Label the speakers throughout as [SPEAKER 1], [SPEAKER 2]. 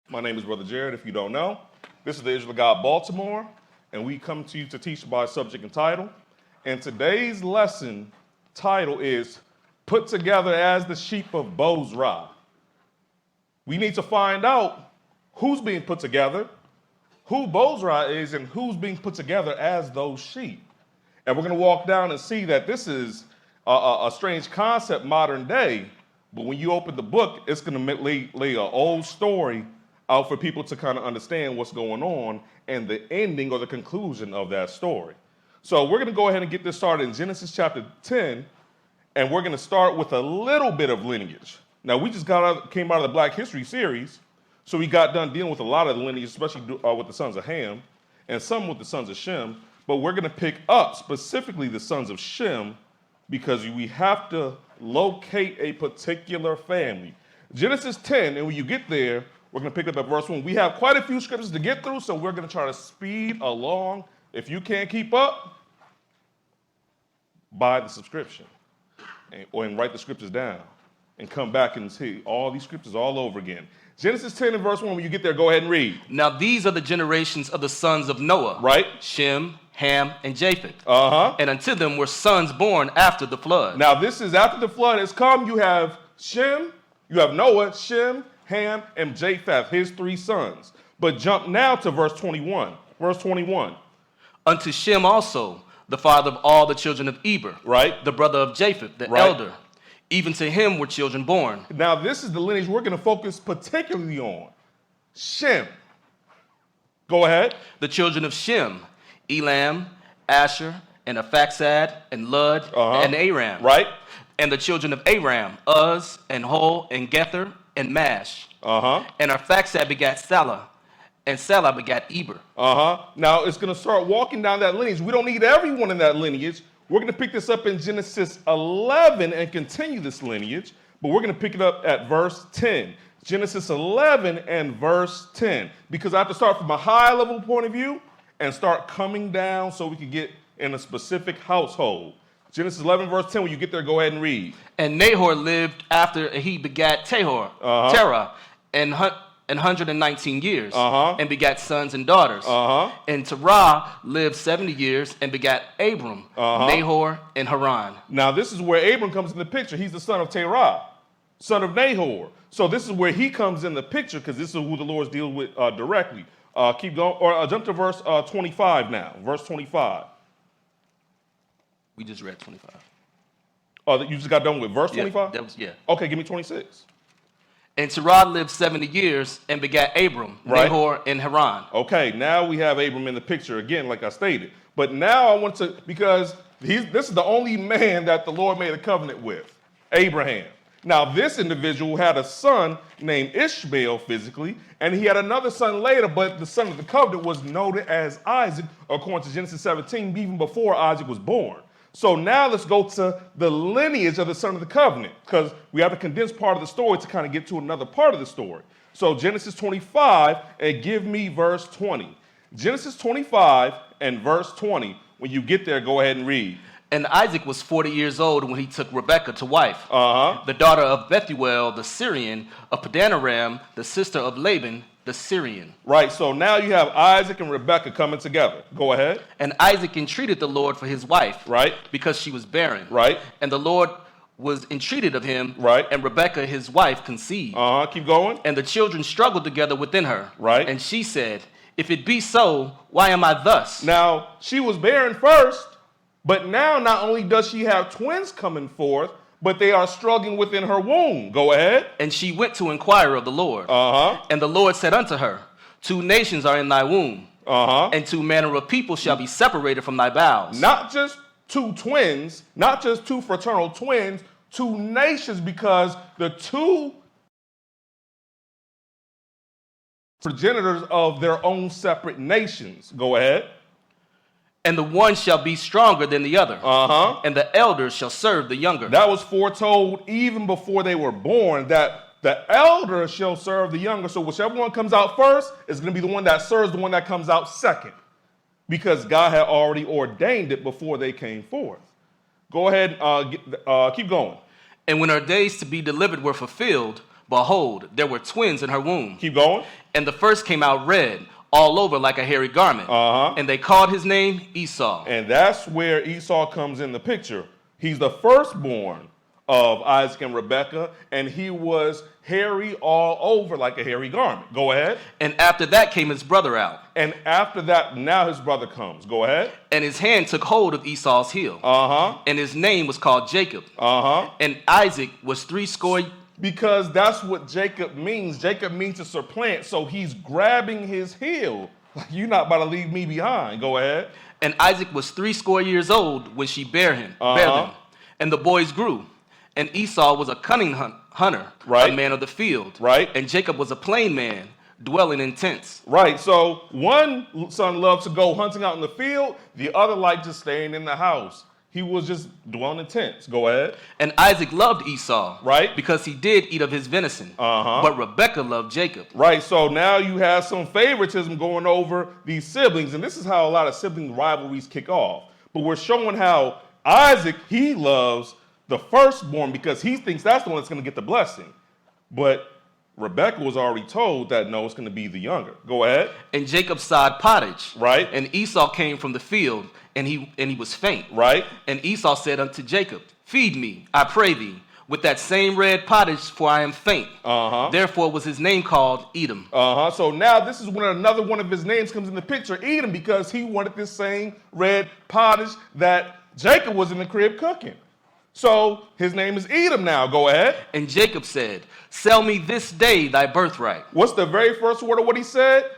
[SPEAKER 1] My name is Brother Jared, if you don't know. This is the IOG Baltimore, and we come to you to teach by subject and title. And today's lesson title is Put Together as the Sheep of Bozrah. We need to find out who's being put together, who Bozrah is, and who's being put together as those sheep. And we're going to walk down and see that this is a strange concept modern day, but when you open the book, it's going to lay an old story out for people to kind of understand what's going on and the ending or the conclusion of that story. So we're going to go ahead and get this started in Genesis chapter 10, and we're going to start with a little bit of lineage. Now, we just came out of the Black History series, so we got done dealing with a lot of the lineage, especially with the sons of Ham and some with the sons of Shem, but we're going to pick up specifically the sons of Shem because we have to locate a particular family. Genesis 10, and when you get there, we're going to pick up at verse 1. We have quite a few scriptures to get through, so we're going to try to speed along. If you can't keep up, buy the subscription and write the scriptures down and come back and see all these scriptures all over again. Genesis 10 and verse 1, when you get there, go ahead and read.
[SPEAKER 2] Now these are the generations of the sons of Noah.
[SPEAKER 1] Right.
[SPEAKER 2] Shem, Ham, and Japheth.
[SPEAKER 1] Uh-huh.
[SPEAKER 2] And unto them were sons born after the flood.
[SPEAKER 1] Now this is after the flood has come. You have Shem, you have Noah, Shem, Ham, and Japheth, his three sons. But jump now to verse 21. Verse 21.
[SPEAKER 2] Unto Shem also, the father of all the children of Eber.
[SPEAKER 1] Right.
[SPEAKER 2] The brother of Japheth, the elder. Even to him were children born.
[SPEAKER 1] Now this is the lineage we're going to focus particularly on. Shem. Go ahead.
[SPEAKER 2] The children of Shem, Elam, Asher, and Aphaxad, and Lud, and Aram.
[SPEAKER 1] Right.
[SPEAKER 2] And the children of Aram, Uz, and Hol, and Gether, and Mash. And Arphaxad begat Salah, and Salah begat Eber.
[SPEAKER 1] Now it's going to start walking down that lineage. We don't need everyone in that lineage. We're going to pick this up in Genesis 11 and continue this lineage, but we're going to pick it up at verse 10. Genesis 11 and verse 10, because I have to start from a high level point of view and start coming down so we can get in a specific household. Genesis 11 verse 10, when you get there, go ahead and read.
[SPEAKER 2] And Nahor lived after he begat Terah, and 119 years, and begat sons and daughters. And Terah lived 70 years and begat Abram, Nahor, and Haran.
[SPEAKER 1] Now this is where Abram comes in the picture. He's the son of Terah, son of Nahor. So this is where he comes in the picture because this is who the Lord deals with directly. Keep going, or jump to verse 25 now. Verse 25.
[SPEAKER 2] We just read 25.
[SPEAKER 1] Oh, you just got done with verse 25?
[SPEAKER 2] Yeah.
[SPEAKER 1] Okay, give me 26.
[SPEAKER 2] And Terah lived 70 years and begat Abram, Nahor, and Haran.
[SPEAKER 1] Okay, now we have Abram in the picture again, like I stated. But now I want to, because this is the only man that the Lord made a covenant with, Abraham. Now this individual had a son named Ishmael physically, and he had another son later, but the son of the covenant was noted as Isaac, according to Genesis 17, even before Isaac was born. So now let's go to the lineage of the son of the covenant, because we have to condense part of the story to kind of get to another part of the story. So Genesis 25, and give me verse 20. Genesis 25 and verse 20. When you get there, go ahead and read.
[SPEAKER 2] And Isaac was 40 years old when he took Rebekah to wife, the daughter of Bethuel the Syrian, of Padanaram, the sister of Laban the Syrian.
[SPEAKER 1] Right, so now you have Isaac and Rebekah coming together. Go ahead.
[SPEAKER 2] And Isaac entreated the Lord for his wife, because she was barren.
[SPEAKER 1] Right.
[SPEAKER 2] And the Lord was entreated of him, and Rebekah his wife conceived.
[SPEAKER 1] Keep going.
[SPEAKER 2] And the children struggled together within her.
[SPEAKER 1] Right.
[SPEAKER 2] And she said, if it be so, why am I thus?
[SPEAKER 1] Now, she was barren first, but now not only does she have twins coming forth, but they are struggling within her womb. Go ahead.
[SPEAKER 2] And she went to inquire of the Lord. And the Lord said unto her, 2 nations are in thy womb, and 2 manner of people shall be separated from thy bowels.
[SPEAKER 1] Not just 2 twins, not just 2 fraternal twins, 2 nations, because the 2 progenitors of their own separate nations. Go ahead.
[SPEAKER 2] And the one shall be stronger than the other, and the elder shall serve the younger.
[SPEAKER 1] That was foretold even before they were born, that the elder shall serve the younger. So whichever one comes out first is going to be the one that serves the one that comes out second, because God had already ordained it before they came forth. Go ahead, keep going.
[SPEAKER 2] And when her days to be delivered were fulfilled, behold, there were twins in her womb.
[SPEAKER 1] Keep going.
[SPEAKER 2] And the first came out red, all over like a hairy garment. And they called his name Esau.
[SPEAKER 1] And that's where Esau comes in the picture. He's the firstborn of Isaac and Rebekah, and he was hairy all over like a hairy garment. Go ahead.
[SPEAKER 2] And after that came his brother out.
[SPEAKER 1] And after that, now his brother comes. Go ahead.
[SPEAKER 2] And his hand took hold of Esau's heel. And his name was called Jacob. And Isaac was 80.
[SPEAKER 1] Because that's what Jacob means. Jacob means to supplant. So he's grabbing his heel. Like, you're not about to leave me behind. Go ahead.
[SPEAKER 2] And Isaac was 80 years old when she bare them. And the boys grew. And Esau was a cunning hunter, a man of the field. And Jacob was a plain man, dwelling in tents.
[SPEAKER 1] So one son loved to go hunting out in the field. The other liked just staying in the house. He was just dwelling in tents. Go ahead.
[SPEAKER 2] And Isaac loved Esau, because he did eat of his venison. But Rebekah loved Jacob.
[SPEAKER 1] So now you have some favoritism going over these siblings. And this is how a lot of sibling rivalries kick off. But we're showing how Isaac, he loves the firstborn because he thinks that's the one that's going to get the blessing. But Rebekah was already told that no, it's going to be the younger. Go ahead.
[SPEAKER 2] And Jacob sod pottage. And Esau came from the field, and he was faint. And Esau said unto Jacob, feed me, I pray thee, with that same red pottage, for I am faint. Therefore was his name called Edom.
[SPEAKER 1] So now this is when another one of his names comes in the picture, Edom, because he wanted this same red pottage that Jacob was in the crib cooking. So his name is Edom now. Go ahead.
[SPEAKER 2] And Jacob said, sell me this day thy birthright.
[SPEAKER 1] What's the very first word of what he said?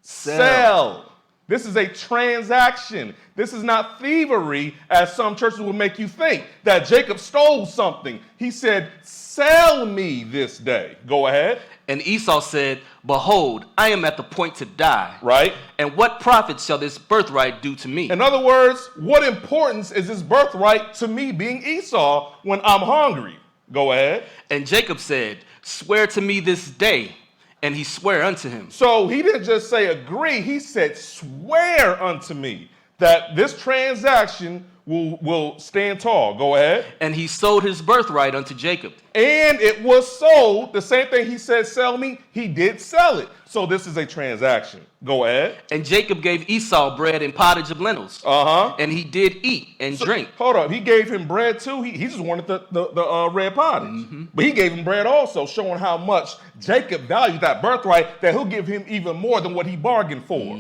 [SPEAKER 1] Sell. This is a transaction. This is not thievery, as some churches will make you think, that Jacob stole something. He said, sell me this day. Go ahead.
[SPEAKER 2] And Esau said, behold, I am at the point to die. And what profit shall this birthright do to me?
[SPEAKER 1] In other words, what importance is this birthright to me being Esau when I'm hungry? Go ahead.
[SPEAKER 2] And Jacob said, swear to me this day. And he sware unto him.
[SPEAKER 1] So he didn't just say agree. He said, swear unto me that this transaction will stand tall. Go ahead.
[SPEAKER 2] And he sold his birthright unto Jacob.
[SPEAKER 1] And it was sold. The same thing he said, sell me, he did sell it. So this is a transaction. Go ahead.
[SPEAKER 2] And Jacob gave Esau bread and pottage of lentils. And he did eat and drink.
[SPEAKER 1] Hold up. He gave him bread too. He just wanted the red pottage. But he gave him bread also, showing how much Jacob valued that birthright, that he'll give him even more than what he bargained for.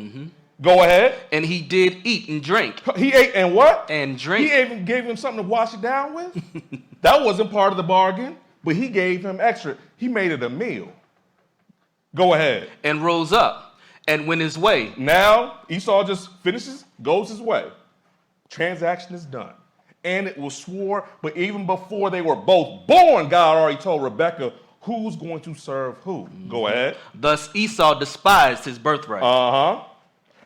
[SPEAKER 1] Go ahead.
[SPEAKER 2] And he did eat and drink.
[SPEAKER 1] He ate and what?
[SPEAKER 2] And drink.
[SPEAKER 1] He even gave him something to wash it down with. That wasn't part of the bargain, but he gave him extra. He made it a meal. Go ahead.
[SPEAKER 2] And rose up and went his way.
[SPEAKER 1] Now Esau just finishes, goes his way. Transaction is done. And it was swore, but even before they were both born, God already told Rebekah who's going to serve who. Go ahead.
[SPEAKER 2] Thus Esau despised his birthright.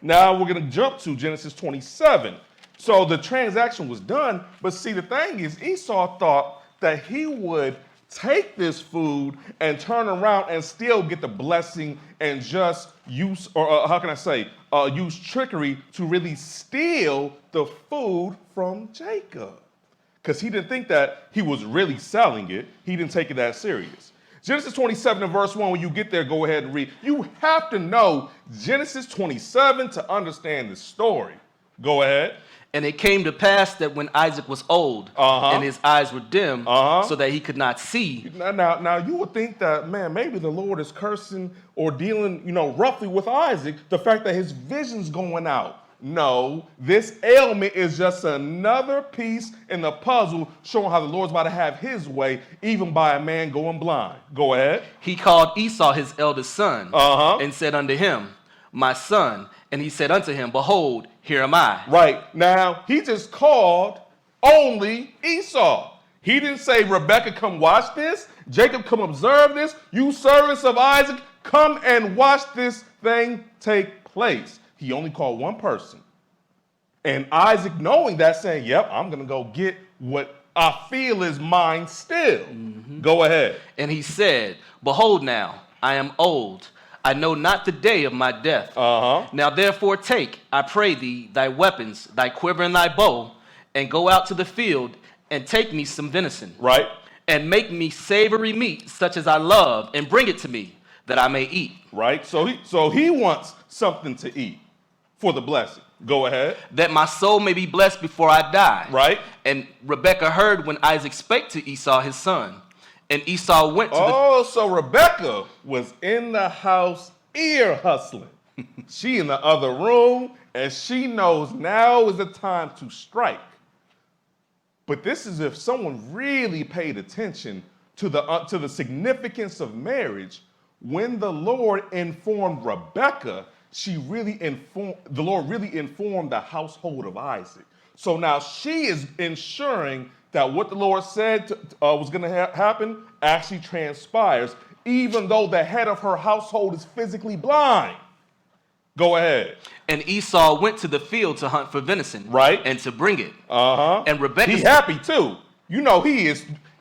[SPEAKER 1] Now we're going to jump to Genesis 27. So the transaction was done, but see, the thing is, Esau thought that he would take this food and turn around and still get the blessing and just use, or how can I say, use trickery to really steal the food from Jacob. Because he didn't think that he was really selling it. He didn't take it that serious. Genesis 27 and verse 1, when you get there, go ahead and read. You have to know Genesis 27 to understand the story. Go ahead.
[SPEAKER 2] And it came to pass that when Isaac was old and his eyes were dim, so that he could not see.
[SPEAKER 1] Now you would think that, man, maybe the Lord is cursing or dealing, roughly with Isaac, the fact that his vision's going out. No, this ailment is just another piece in the puzzle showing how the Lord's about to have his way, even by a man going blind. Go ahead.
[SPEAKER 2] He called Esau his eldest son and said unto him, my son. And he said unto him, behold, here am I.
[SPEAKER 1] Right. Now, he just called only Esau. He didn't say, Rebekah, come watch this. Jacob, come observe this. You servants of Isaac, come and watch this thing take place. He only called one person. And Isaac, knowing that, saying, yep, I'm going to go get what I feel is mine still. Go ahead.
[SPEAKER 2] And he said, behold now, I am old. I know not the day of my death. Now therefore take, I pray thee, thy weapons, thy quiver and thy bow, and go out to the field and take me some venison.
[SPEAKER 1] Right.
[SPEAKER 2] And make me savory meat, such as I love, and bring it to me, that I may eat.
[SPEAKER 1] Right? So he wants something to eat for the blessing. Go ahead.
[SPEAKER 2] That my soul may be blessed before I die.
[SPEAKER 1] Right?
[SPEAKER 2] And Rebekah heard when Isaac spake to Esau his son. And Esau went to
[SPEAKER 1] so Rebekah was in the house ear hustling. She in the other room, and she knows now is the time to strike. But this is if someone really paid attention to the significance of marriage. When the Lord informed Rebekah, the Lord really informed the household of Isaac. So now she is ensuring that what the Lord said was going to happen actually transpires, even though the head of her household is physically blind. Go ahead.
[SPEAKER 2] And Esau went to the field to hunt for venison.
[SPEAKER 1] Right.
[SPEAKER 2] And to bring it.
[SPEAKER 1] Uh-huh.
[SPEAKER 2] And Rebekah...
[SPEAKER 1] He's happy too. You know he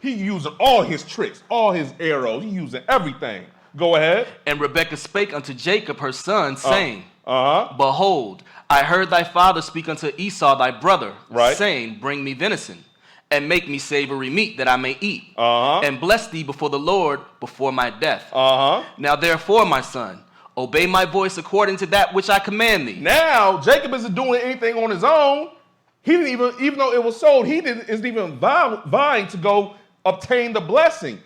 [SPEAKER 1] using all his tricks, all his arrows. He using everything. Go ahead.
[SPEAKER 2] And Rebekah spake unto Jacob her son, saying,
[SPEAKER 1] Uh-huh.
[SPEAKER 2] Behold, I heard thy father speak unto Esau thy brother,
[SPEAKER 1] right,
[SPEAKER 2] saying, Bring me venison, and make me savory meat that I may eat,
[SPEAKER 1] uh-huh,
[SPEAKER 2] and bless thee before the Lord before my death.
[SPEAKER 1] Uh-huh.
[SPEAKER 2] Now therefore, my son, obey my voice according to that which I command thee.
[SPEAKER 1] Now Jacob isn't doing anything on his own. He didn't even though it was sold, isn't even vying to go obtain the blessing.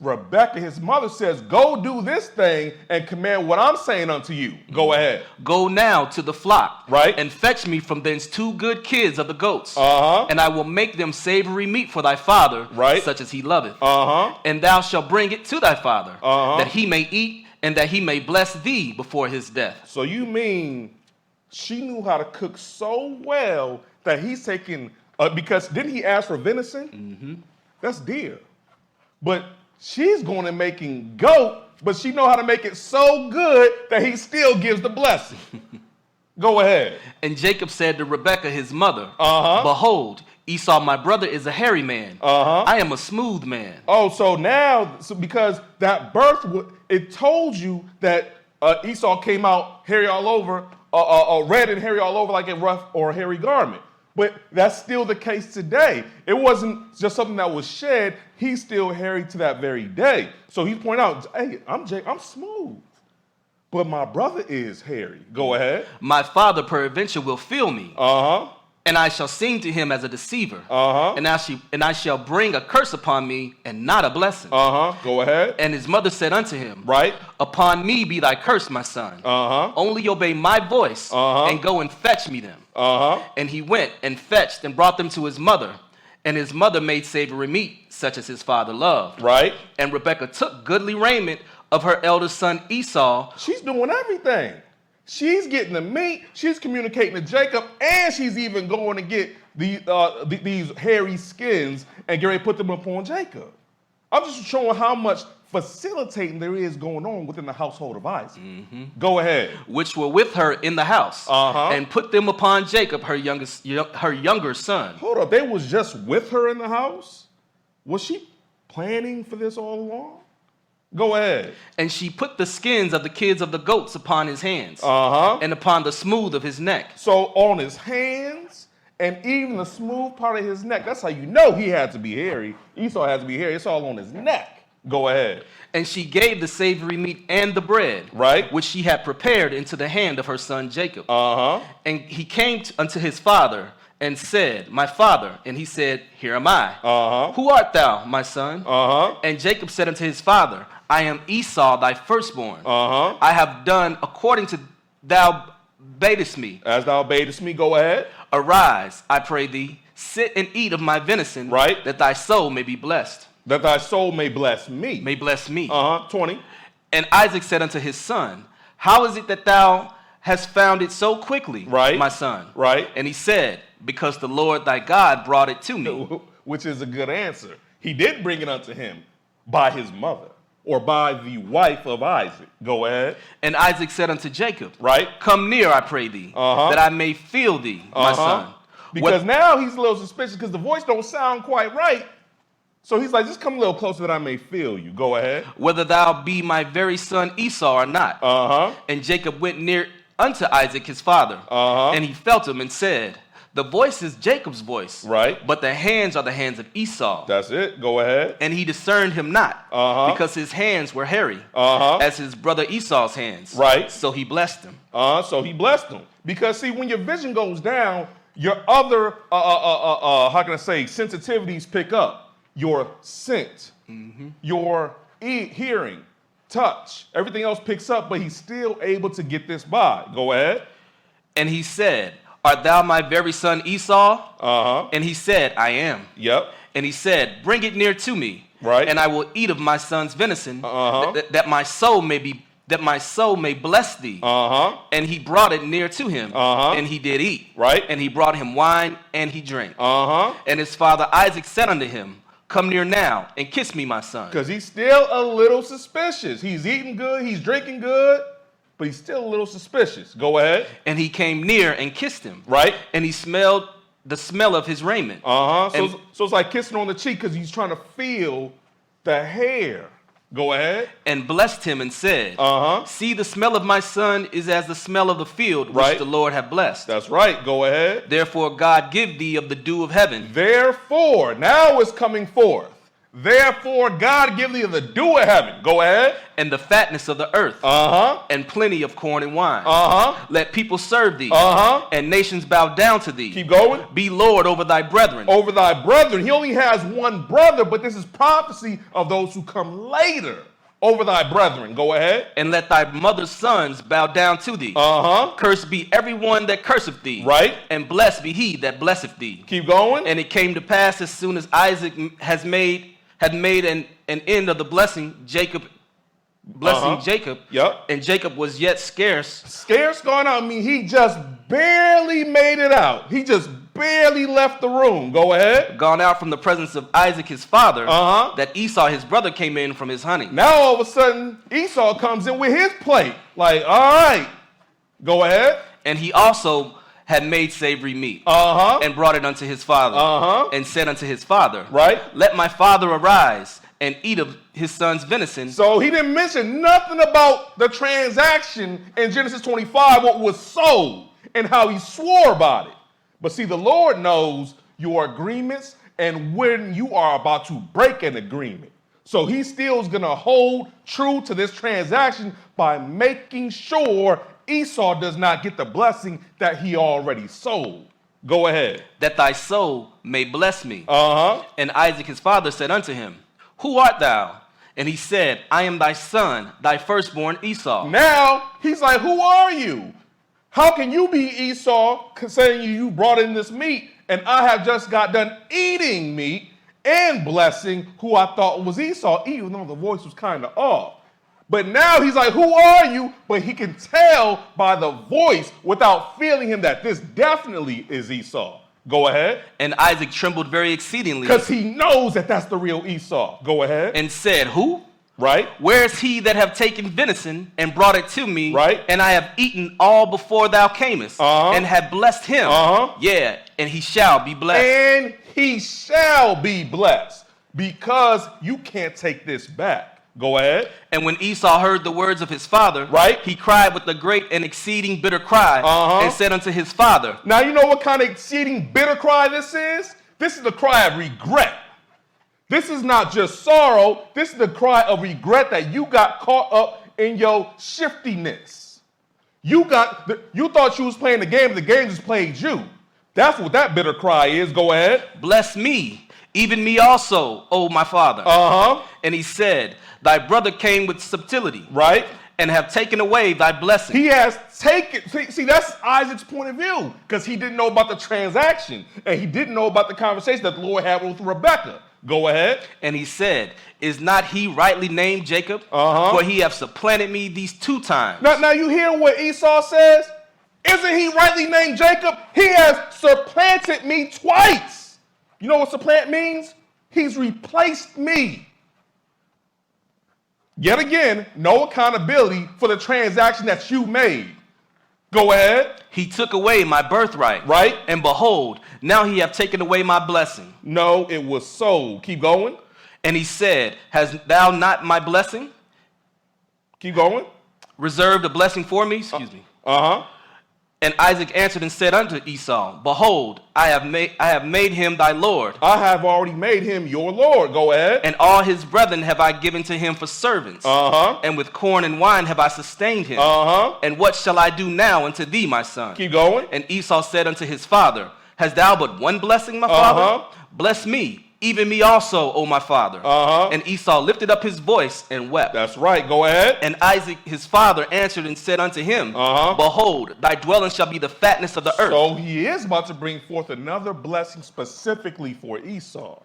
[SPEAKER 1] Rebekah, his mother, says, go do this thing and command what I'm saying unto you. Go ahead.
[SPEAKER 2] Go now to the flock,
[SPEAKER 1] right,
[SPEAKER 2] and fetch me from thence 2 good kids of the goats,
[SPEAKER 1] uh-huh,
[SPEAKER 2] and I will make them savory meat for thy father,
[SPEAKER 1] right,
[SPEAKER 2] such as he loveth.
[SPEAKER 1] Uh-huh.
[SPEAKER 2] And thou shalt bring it to thy father,
[SPEAKER 1] uh-huh,
[SPEAKER 2] that he may eat, and that he may bless thee before his death.
[SPEAKER 1] So you mean she knew how to cook so well that he's taking, because didn't he ask for venison?
[SPEAKER 2] Mm-hmm.
[SPEAKER 1] That's deer. But she's going and making goat, but she know how to make it so good that he still gives the blessing. Go ahead.
[SPEAKER 2] And Jacob said to Rebekah his mother,
[SPEAKER 1] uh-huh,
[SPEAKER 2] Behold, Esau my brother is a hairy man.
[SPEAKER 1] Uh-huh.
[SPEAKER 2] I am a smooth man.
[SPEAKER 1] Oh, so now, because that birth, it told you that Esau came out hairy all over, red and hairy all over like a rough or hairy garment. But that's still the case today. It wasn't just something that was shed. He's still hairy to that very day. So he's pointing out, hey, I'm smooth, but my brother is hairy. Go ahead.
[SPEAKER 2] My father peradventure will feel me.
[SPEAKER 1] Uh-huh.
[SPEAKER 2] And I shall seem to him as a deceiver.
[SPEAKER 1] Uh-huh.
[SPEAKER 2] And I shall bring a curse upon me and not a blessing.
[SPEAKER 1] Uh-huh. Go ahead.
[SPEAKER 2] And his mother said unto him,
[SPEAKER 1] right,
[SPEAKER 2] Upon me be thy curse, my son.
[SPEAKER 1] Uh-huh.
[SPEAKER 2] Only obey my voice,
[SPEAKER 1] uh-huh,
[SPEAKER 2] and go and fetch me them.
[SPEAKER 1] Uh-huh.
[SPEAKER 2] And he went and fetched and brought them to his mother. And his mother made savory meat, such as his father loved.
[SPEAKER 1] Right.
[SPEAKER 2] And Rebekah took goodly raiment of her eldest son Esau.
[SPEAKER 1] She's doing everything. She's getting the meat, she's communicating to Jacob, and she's even going to get these hairy skins and get ready to put them upon Jacob. I'm just showing how much facilitating there is going on within the household of Isaac.
[SPEAKER 2] Mm-hmm.
[SPEAKER 1] Go ahead.
[SPEAKER 2] Which were with her in the house,
[SPEAKER 1] uh-huh,
[SPEAKER 2] and put them upon Jacob, her younger son.
[SPEAKER 1] Hold up, they was just with her in the house? Was she planning for this all along? Go ahead.
[SPEAKER 2] And she put the skins of the kids of the goats upon his hands,
[SPEAKER 1] uh-huh,
[SPEAKER 2] and upon the smooth of his neck.
[SPEAKER 1] So on his hands and even the smooth part of his neck, that's how you know he had to be hairy. Esau had to be hairy. It's all on his neck. Go ahead.
[SPEAKER 2] And she gave the savory meat and the bread,
[SPEAKER 1] right,
[SPEAKER 2] which she had prepared into the hand of her son Jacob.
[SPEAKER 1] Uh-huh.
[SPEAKER 2] And he came unto his father and said, My father. And he said, Here am I.
[SPEAKER 1] Uh-huh.
[SPEAKER 2] Who art thou, my son?
[SPEAKER 1] Uh-huh.
[SPEAKER 2] And Jacob said unto his father, I am Esau, thy firstborn.
[SPEAKER 1] Uh-huh.
[SPEAKER 2] I have done according to thou badest me.
[SPEAKER 1] As thou badest me, go ahead.
[SPEAKER 2] Arise, I pray thee, sit and eat of my venison,
[SPEAKER 1] right,
[SPEAKER 2] that thy soul may be blessed.
[SPEAKER 1] That thy soul may bless me.
[SPEAKER 2] May bless me.
[SPEAKER 1] Uh-huh. 20.
[SPEAKER 2] And Isaac said unto his son, How is it that thou hast found it so quickly,
[SPEAKER 1] right,
[SPEAKER 2] my son?
[SPEAKER 1] Right.
[SPEAKER 2] And he said, Because the Lord thy God brought it to me.
[SPEAKER 1] Which is a good answer. He did bring it unto him by his mother, or by the wife of Isaac. Go ahead.
[SPEAKER 2] And Isaac said unto Jacob,
[SPEAKER 1] right,
[SPEAKER 2] Come near, I pray thee,
[SPEAKER 1] uh-huh,
[SPEAKER 2] that I may feel thee, my son.
[SPEAKER 1] Because now he's a little suspicious because the voice don't sound quite right. So he's like, just come a little closer that I may feel you. Go ahead.
[SPEAKER 2] Whether thou be my very son Esau or not.
[SPEAKER 1] Uh-huh.
[SPEAKER 2] And Jacob went near unto Isaac his father,
[SPEAKER 1] uh-huh,
[SPEAKER 2] and he felt him and said, The voice is Jacob's voice.
[SPEAKER 1] Right.
[SPEAKER 2] But the hands are the hands of Esau.
[SPEAKER 1] That's it. Go ahead.
[SPEAKER 2] And he discerned him not, because his hands were hairy, as his brother Esau's hands.
[SPEAKER 1] Right.
[SPEAKER 2] So he blessed him.
[SPEAKER 1] So he blessed him. Because, see, when your vision goes down, your other, how can I say, sensitivities pick up. Your scent, your hearing, touch, everything else picks up, but he's still able to get this by. Go ahead.
[SPEAKER 2] And he said, art thou my very son Esau? And he said, I am.
[SPEAKER 1] Yep.
[SPEAKER 2] And he said, bring it near to me.
[SPEAKER 1] Right.
[SPEAKER 2] And I will eat of my son's venison, that my soul may bless thee. And he brought it near to him, and he did eat.
[SPEAKER 1] Right.
[SPEAKER 2] And he brought him wine, and he drank. And his father Isaac said unto him, come near now, and kiss me, my son.
[SPEAKER 1] Because he's still a little suspicious. He's eating good, he's drinking good, but he's still a little suspicious. Go ahead.
[SPEAKER 2] And he came near and kissed him.
[SPEAKER 1] Right.
[SPEAKER 2] And he smelled the smell of his raiment.
[SPEAKER 1] So it's like kissing on the cheek because he's trying to feel the hair. Go ahead.
[SPEAKER 2] And blessed him and said, see, the smell of my son is as the smell of the field which the Lord hath blessed.
[SPEAKER 1] That's right. Go ahead.
[SPEAKER 2] Therefore God give thee of the dew of heaven.
[SPEAKER 1] Therefore, now it's coming forth. Therefore God give thee of the dew of heaven. Go ahead.
[SPEAKER 2] And the fatness of the earth. And plenty of corn and wine. Let people serve thee. And nations bow down to thee.
[SPEAKER 1] Keep going.
[SPEAKER 2] Be Lord over thy brethren.
[SPEAKER 1] Over thy brethren. He only has one brother, but this is prophecy of those who come later. Over thy brethren. Go ahead.
[SPEAKER 2] And let thy mother's sons bow down to thee. Cursed be everyone that curseth thee.
[SPEAKER 1] Right.
[SPEAKER 2] And blessed be he that blesseth thee.
[SPEAKER 1] Keep going.
[SPEAKER 2] And it came to pass as soon as Isaac had made an end of the blessing, Jacob.
[SPEAKER 1] Yep.
[SPEAKER 2] And Jacob was yet scarce.
[SPEAKER 1] Scarce gone out. I mean, he just barely made it out. He just barely left the room. Go ahead.
[SPEAKER 2] Gone out from the presence of Isaac his father, that Esau his brother came in from his hunting.
[SPEAKER 1] Now all of a sudden, Esau comes in with his plate. Like, all right, go ahead.
[SPEAKER 2] And he also had made savory meat, and brought it unto his father, and said unto his father,
[SPEAKER 1] right,
[SPEAKER 2] let my father arise and eat of his son's venison.
[SPEAKER 1] So he didn't mention nothing about the transaction in Genesis 25, what was sold, and how he swore about it. But see, the Lord knows your agreements and when you are about to break an agreement. So he still is going to hold true to this transaction by making sure Esau does not get the blessing that he already sold. Go ahead.
[SPEAKER 2] That thy soul may bless me. And Isaac his father said unto him, who art thou? And he said, I am thy son, thy firstborn Esau.
[SPEAKER 1] Now he's like, who are you? How can you be Esau, saying you brought in this meat, and I have just got done eating meat and blessing who I thought was Esau, even though the voice was kind of off. But now he's like, who are you? But he can tell by the voice without feeling him that this definitely is Esau. Go ahead.
[SPEAKER 2] And Isaac trembled very exceedingly.
[SPEAKER 1] Because he knows that that's the real Esau. Go ahead.
[SPEAKER 2] And said, who?
[SPEAKER 1] Right.
[SPEAKER 2] Where is he that have taken venison and brought it to me?
[SPEAKER 1] Right.
[SPEAKER 2] And I have eaten all before thou camest, and have blessed him. Yeah, and he shall be blessed.
[SPEAKER 1] And he shall be blessed, because you can't take this back. Go ahead.
[SPEAKER 2] And when Esau heard the words of his father,
[SPEAKER 1] right,
[SPEAKER 2] he cried with a great and exceeding bitter cry, and said unto his father.
[SPEAKER 1] Now you know what kind of exceeding bitter cry this is? This is the cry of regret. This is not just sorrow. This is the cry of regret that you got caught up in your shiftiness. You thought you was playing the game, the game just played you. That's what that bitter cry is. Go ahead.
[SPEAKER 2] Bless me, even me also, O my father. And he said, thy brother came with subtlety.
[SPEAKER 1] Right.
[SPEAKER 2] And have taken away thy blessing.
[SPEAKER 1] He has taken, see, that's Isaac's point of view, because he didn't know about the transaction, and he didn't know about the conversation that the Lord had with Rebekah. Go ahead.
[SPEAKER 2] And he said, is not he rightly named Jacob? For he hath supplanted me these 2 times.
[SPEAKER 1] Now you hear what Esau says? Isn't he rightly named Jacob? He has supplanted me twice. You know what supplant means? He's replaced me. Yet again, no accountability for the transaction that you made. Go ahead.
[SPEAKER 2] He took away my birthright.
[SPEAKER 1] Right.
[SPEAKER 2] And behold, now he hath taken away my blessing.
[SPEAKER 1] No, it was sold. Keep going.
[SPEAKER 2] And he said, hast thou not my blessing?
[SPEAKER 1] Keep going.
[SPEAKER 2] Reserved a blessing for me? Excuse me. And Isaac answered and said unto Esau, Behold, I have made him thy Lord.
[SPEAKER 1] I have already made him your Lord. Go ahead.
[SPEAKER 2] And all his brethren have I given to him for servants. And with corn and wine have I sustained him. And what shall I do now unto thee, my son?
[SPEAKER 1] Keep going.
[SPEAKER 2] And Esau said unto his father, Hast thou but one blessing, my father? Bless me, even me also, O my father. And Esau lifted up his voice and wept.
[SPEAKER 1] That's right. Go ahead.
[SPEAKER 2] And Isaac his father answered and said unto him, Behold, thy dwelling shall be the fatness of the earth.
[SPEAKER 1] So he is about to bring forth another blessing specifically for Esau.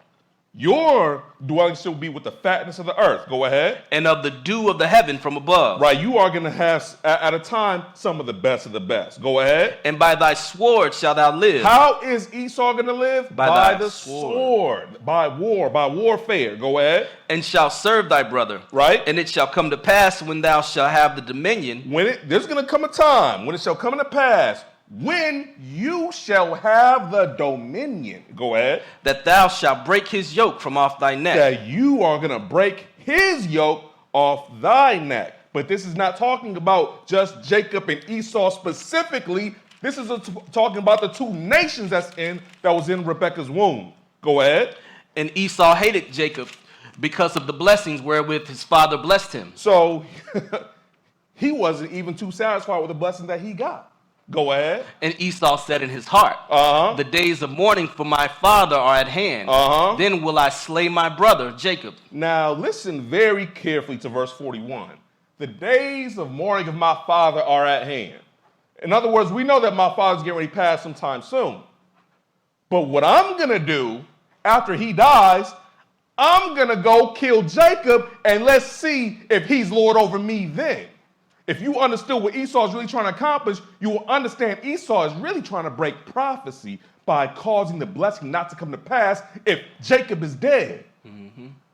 [SPEAKER 1] Your dwelling shall be with the fatness of the earth. Go ahead.
[SPEAKER 2] And of the dew of the heaven from above.
[SPEAKER 1] Right. You are going to have, at a time, some of the best of the best. Go ahead.
[SPEAKER 2] And by thy sword shalt thou live.
[SPEAKER 1] How is Esau going to live?
[SPEAKER 2] By
[SPEAKER 1] the sword. By war. By warfare. Go ahead.
[SPEAKER 2] And shall serve thy brother.
[SPEAKER 1] Right.
[SPEAKER 2] And it shall come to pass when thou shalt have the dominion.
[SPEAKER 1] There's going to come a time when it shall come to pass when you shall have the dominion. Go ahead.
[SPEAKER 2] That thou shalt break his yoke from off thy neck.
[SPEAKER 1] That you are going to break his yoke off thy neck. But this is not talking about just Jacob and Esau specifically. This is talking about the two nations that was in Rebekah's womb. Go ahead.
[SPEAKER 2] And Esau hated Jacob because of the blessings wherewith his father blessed him.
[SPEAKER 1] So he wasn't even too satisfied with the blessing that he got. Go ahead.
[SPEAKER 2] And Esau said in his heart, The days of mourning for my father are at hand. Then will I slay my brother Jacob.
[SPEAKER 1] Now listen very carefully to verse 41. The days of mourning of my father are at hand. In other words, we know that my father's getting ready to pass sometime soon. But what I'm going to do after he dies, I'm going to go kill Jacob, and let's see if he's Lord over me then. If you understood what Esau is really trying to accomplish, you will understand Esau is really trying to break prophecy by causing the blessing not to come to pass if Jacob is dead.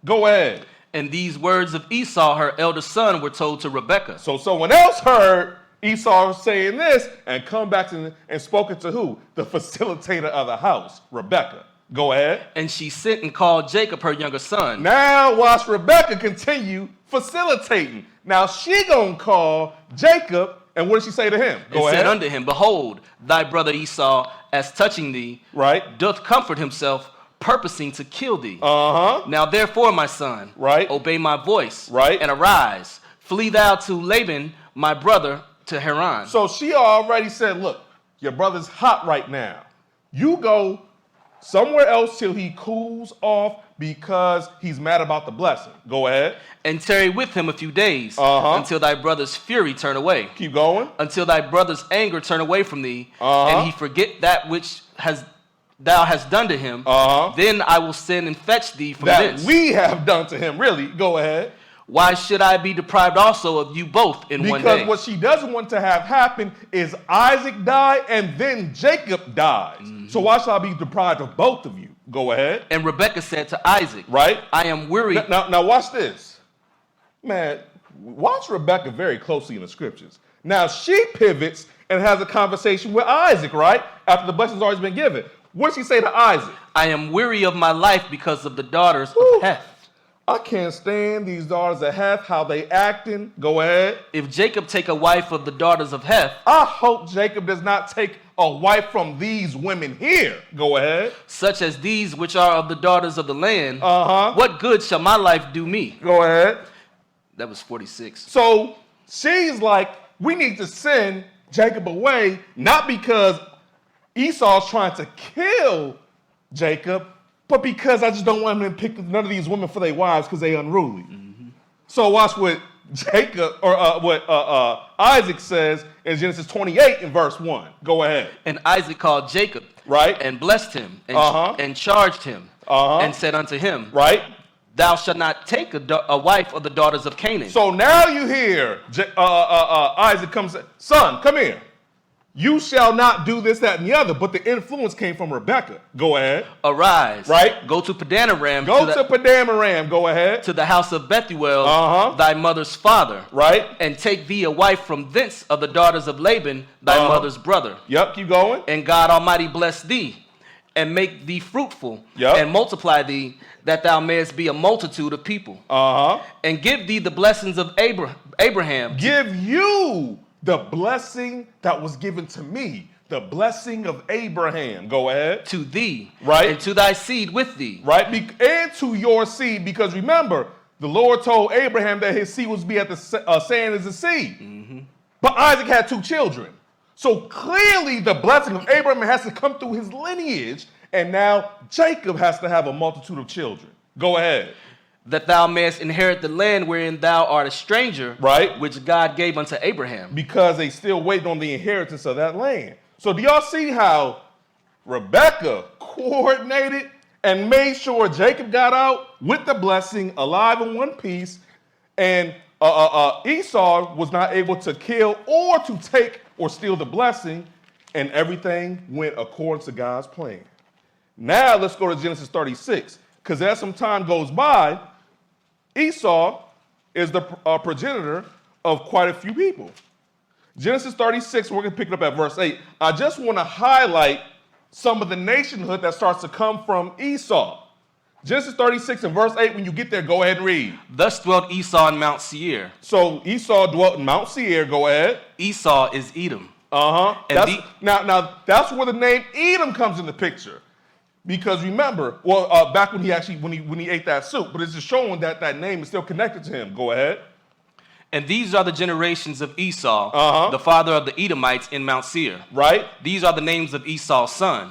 [SPEAKER 1] Go ahead.
[SPEAKER 2] And these words of Esau, her eldest son, were told to Rebekah.
[SPEAKER 1] So someone else heard Esau saying this and come back and spoken to who? The facilitator of the house, Rebekah. Go ahead.
[SPEAKER 2] And she sent and called Jacob, her younger son.
[SPEAKER 1] Now watch Rebekah continue facilitating. Now she gonna call Jacob, and what did she say to him?
[SPEAKER 2] Go ahead. Said unto him, Behold, thy brother Esau, as touching thee,
[SPEAKER 1] right,
[SPEAKER 2] doth comfort himself, purposing to kill thee. Now therefore, my son,
[SPEAKER 1] right,
[SPEAKER 2] obey my voice,
[SPEAKER 1] right,
[SPEAKER 2] and arise, flee thou to Laban, my brother, to Haran.
[SPEAKER 1] So she already said, look, your brother's hot right now. You go somewhere else till he cools off because he's mad about the blessing. Go ahead.
[SPEAKER 2] And tarry with him a few days until thy brother's fury turn away.
[SPEAKER 1] Keep going.
[SPEAKER 2] Until thy brother's anger turn away from thee, and he forget that which thou hast done to him. Then I will send and fetch thee from thence.
[SPEAKER 1] That we have done to him. Really. Go ahead.
[SPEAKER 2] Why should I be deprived also of you both in one day?
[SPEAKER 1] Because what she doesn't want to have happen is Isaac die and then Jacob dies. So why should I be deprived of both of you? Go ahead.
[SPEAKER 2] And Rebekah said to Isaac,
[SPEAKER 1] right?
[SPEAKER 2] I am weary.
[SPEAKER 1] Now watch this. Man, watch Rebekah very closely in the scriptures. Now she pivots and has a conversation with Isaac, right? After the blessing's already been given. What does she say to Isaac?
[SPEAKER 2] I am weary of my life because of the daughters of Heth.
[SPEAKER 1] I can't stand these daughters of Heth, how they acting. Go ahead.
[SPEAKER 2] If Jacob take a wife of the daughters of Heth,
[SPEAKER 1] I hope Jacob does not take a wife from these women here. Go ahead.
[SPEAKER 2] Such as these which are of the daughters of the land. What good shall my life do me?
[SPEAKER 1] Go ahead.
[SPEAKER 2] That was 46.
[SPEAKER 1] So she's like, we need to send Jacob away, not because Esau's trying to kill Jacob, but because I just don't want him to pick none of these women for their wives because they unruly. So watch what Jacob or what Isaac says in Genesis 28 in verse 1. Go ahead.
[SPEAKER 2] And Isaac called Jacob,
[SPEAKER 1] right,
[SPEAKER 2] and blessed him, and charged him, and said unto him,
[SPEAKER 1] right,
[SPEAKER 2] thou shalt not take a wife of the daughters of Canaan.
[SPEAKER 1] So now you hear Isaac comes, son, come here. You shall not do this, that, and the other. But the influence came from Rebekah. Go ahead.
[SPEAKER 2] Arise.
[SPEAKER 1] Right.
[SPEAKER 2] Go to Padanaram.
[SPEAKER 1] Go to Padanaram. Go ahead.
[SPEAKER 2] To the house of Bethuel, thy mother's father.
[SPEAKER 1] Right.
[SPEAKER 2] And take thee a wife from thence of the daughters of Laban, thy mother's brother.
[SPEAKER 1] Yep, keep going.
[SPEAKER 2] And God Almighty bless thee, and make thee fruitful, and multiply thee, that thou mayest be a multitude of people. And give thee the blessings of Abraham.
[SPEAKER 1] Give you The blessing that was given to me. The blessing of Abraham. Go ahead.
[SPEAKER 2] To thee.
[SPEAKER 1] Right.
[SPEAKER 2] And to thy seed with thee.
[SPEAKER 1] Right. And to your seed. Because remember, the Lord told Abraham that his seed was be at the sand as a seed. Mm-hmm. But Isaac had 2 children. So clearly the blessing of Abraham has to come through his lineage. And now Jacob has to have a multitude of children. Go ahead.
[SPEAKER 2] That thou mayest inherit the land wherein thou art a stranger.
[SPEAKER 1] Right.
[SPEAKER 2] Which God gave unto Abraham.
[SPEAKER 1] Because they still waiting on the inheritance of that land. So do y'all see how Rebekah coordinated and made sure Jacob got out with the blessing, alive in one piece, and Esau was not able to kill or to take or steal the blessing, and everything went according to God's plan. Now let's go to Genesis 36, because as some time goes by, Esau is the progenitor of quite a few people. Genesis 36, we're going to pick it up at verse 8. I just want to highlight some of the nationhood that starts to come from Esau. Genesis 36 and verse 8, when you get there, go ahead and read.
[SPEAKER 2] Thus dwelt Esau in Mount Seir.
[SPEAKER 1] So Esau dwelt in Mount Seir, go ahead.
[SPEAKER 2] Esau is Edom.
[SPEAKER 1] Uh-huh. Now that's where the name Edom comes in the picture. Because remember, back when he ate that soup, but it's just showing that that name is still connected to him. Go ahead.
[SPEAKER 2] And these are the generations of Esau, the father of the Edomites in Mount Seir.
[SPEAKER 1] Right.
[SPEAKER 2] These are the names of Esau's son.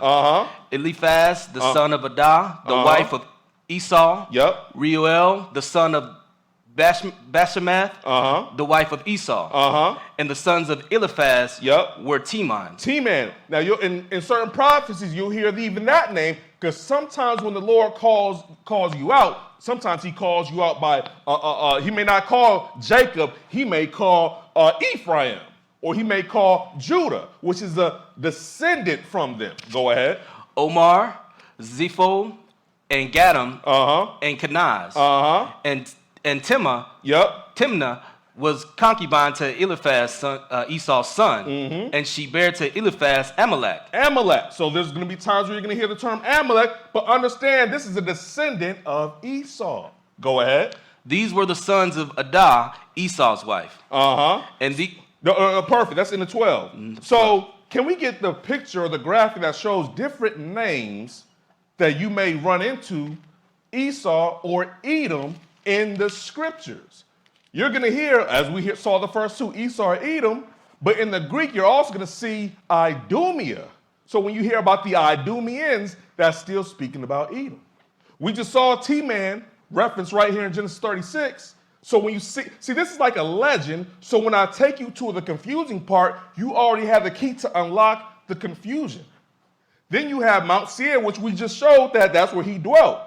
[SPEAKER 2] Eliphaz, the son of Adah, the wife of Esau.
[SPEAKER 1] Yep.
[SPEAKER 2] Reuel, the son of Bashemath, the wife of Esau. And the sons of Eliphaz were Teman.
[SPEAKER 1] Teman. Now, in certain prophecies, you'll hear even that name, because sometimes when the Lord calls you out, sometimes he calls you out by, he may not call Jacob, he may call Ephraim, or he may call Judah, which is a descendant from them. Go ahead.
[SPEAKER 2] Omar, Zepho, and Gatam, and Kenaz, and Timnah was concubine to Eliphaz, Esau's son, and she bare to Eliphaz Amalek.
[SPEAKER 1] Amalek. So there's going to be times where you're going to hear the term Amalek, but understand this is a descendant of Esau. Go ahead.
[SPEAKER 2] These were the sons of Adah, Esau's wife. And
[SPEAKER 1] perfect. That's in the 12. So can we get the picture or the graphic that shows different names that you may run into Esau or Edom in the scriptures? You're going to hear, as we saw the first 2, Esau or Edom, but in the Greek, you're also going to see Idumea. So when you hear about the Idumeans, that's still speaking about Edom. We just saw T-Man reference right here in Genesis 36. So when you see, this is like a legend. So when I take you to the confusing part, you already have the key to unlock the confusion. Then you have Mount Seir, which we just showed that's where he dwelt.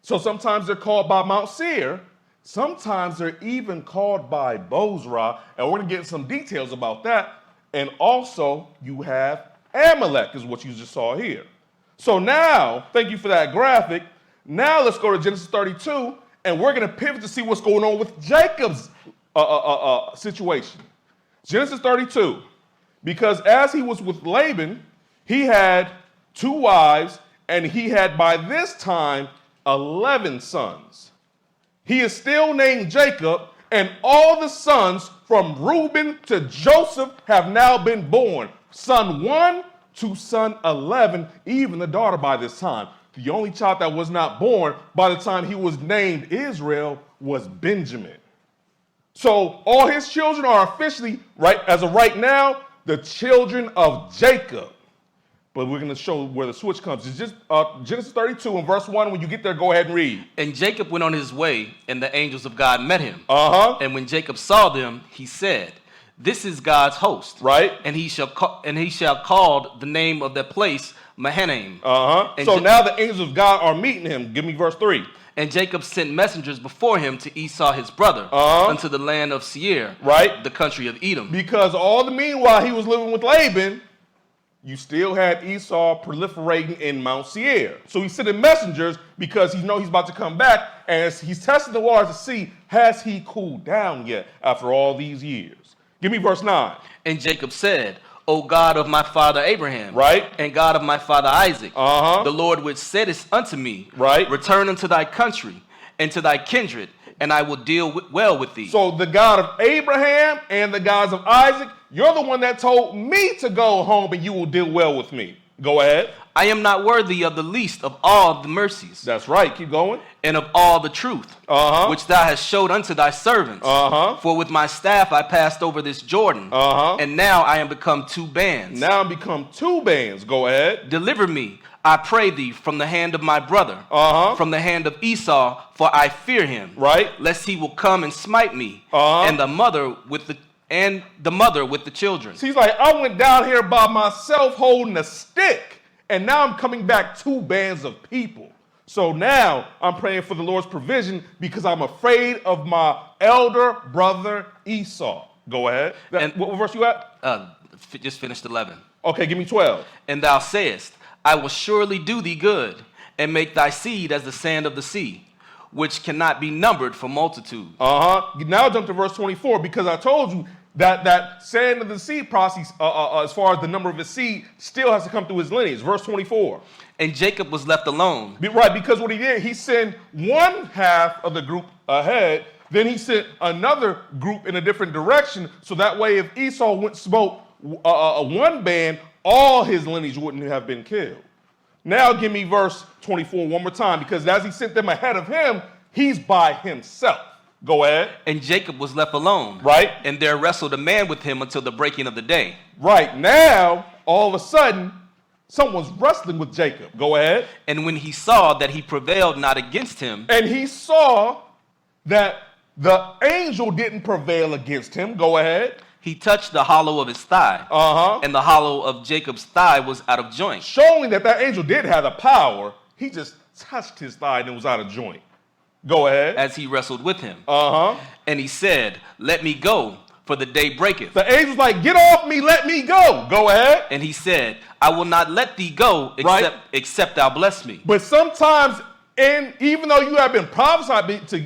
[SPEAKER 1] So sometimes they're called by Mount Seir. Sometimes they're even called by Bozrah, and we're going to get some details about that. And also, you have Amalek, is what you just saw here. So now, thank you for that graphic. Now let's go to Genesis 32, and we're going to pivot to see what's going on with Jacob's situation. Genesis 32, because as he was with Laban, he had 2 wives, and he had by this time 11 sons. He is still named Jacob, and all the sons from Reuben to Joseph have now been born. Son 1 to son 11, even the daughter by this time. The only child that was not born by the time he was named Israel was Benjamin. So all his children are officially, right as of right now, the children of Jacob. But we're going to show where the switch comes. It's just Genesis 32 and verse 1. When you get there, go ahead and read.
[SPEAKER 2] And Jacob went on his way, and the angels of God met him. And when Jacob saw them, he said, "This is God's host."
[SPEAKER 1] Right.
[SPEAKER 2] And he shall call the name of that place Mahanaim.
[SPEAKER 1] So now the angels of God are meeting him. Give me verse 3.
[SPEAKER 2] And Jacob sent messengers before him to Esau his brother, unto the land of Seir,
[SPEAKER 1] right,
[SPEAKER 2] the country of Edom.
[SPEAKER 1] Because all the meanwhile he was living with Laban, you still had Esau proliferating in Mount Seir. So he's sending messengers because he knows he's about to come back, and he's testing the waters to see, has he cooled down yet after all these years? Give me verse 9.
[SPEAKER 2] And Jacob said, O God of my father Abraham,
[SPEAKER 1] right,
[SPEAKER 2] and God of my father Isaac, the Lord which saidest unto me,
[SPEAKER 1] right,
[SPEAKER 2] return unto thy country and to thy kindred, and I will deal well with thee.
[SPEAKER 1] So the God of Abraham and the gods of Isaac, you're the one that told me to go home and you will deal well with me. Go ahead.
[SPEAKER 2] I am not worthy of the least of all the mercies.
[SPEAKER 1] That's right. Keep going.
[SPEAKER 2] And of all the truth, which thou hast showed unto thy servants. For with my staff I passed over this Jordan, and now I am become two bands.
[SPEAKER 1] Now I'm become two bands. Go ahead.
[SPEAKER 2] Deliver me, I pray thee, from the hand of my brother, from the hand of Esau, for I fear him.
[SPEAKER 1] Right.
[SPEAKER 2] Lest he will come and smite me, and the mother with the children.
[SPEAKER 1] So he's like, I went down here by myself holding a stick, and now I'm coming back two bands of people. So now I'm praying for the Lord's provision because I'm afraid of my elder brother Esau. Go ahead.
[SPEAKER 2] And
[SPEAKER 1] what verse you at?
[SPEAKER 2] Just finished 11.
[SPEAKER 1] Okay, give me 12.
[SPEAKER 2] And thou sayest, I will surely do thee good, and make thy seed as the sand of the sea, which cannot be numbered for multitude.
[SPEAKER 1] Now jump to verse 24, because I told you that sand of the sea process, as far as the number of his seed, still has to come through his lineage. Verse 24.
[SPEAKER 2] And Jacob was left alone.
[SPEAKER 1] Right, because what he did, he sent one half of the group ahead, then he sent another group in a different direction, so that way if Esau went smoke one band, all his lineage wouldn't have been killed. Now give me verse 24 one more time, because as he sent them ahead of him, he's by himself. Go ahead.
[SPEAKER 2] And Jacob was left alone.
[SPEAKER 1] Right.
[SPEAKER 2] And there wrestled a man with him until the breaking of the day.
[SPEAKER 1] Right. Now, all of a sudden, someone's wrestling with Jacob. Go ahead.
[SPEAKER 2] And when he saw that he prevailed not against him.
[SPEAKER 1] And he saw that the angel didn't prevail against him. Go ahead.
[SPEAKER 2] He touched the hollow of his thigh. And the hollow of Jacob's thigh was out of joint.
[SPEAKER 1] Showing that angel did have the power. He just touched his thigh and it was out of joint. Go ahead.
[SPEAKER 2] As he wrestled with him. And he said, let me go, for the day breaketh.
[SPEAKER 1] The angel's like, get off me, let me go. Go ahead.
[SPEAKER 2] And he said, I will not let thee go, except thou bless me.
[SPEAKER 1] But sometimes, even though you have been prophesied to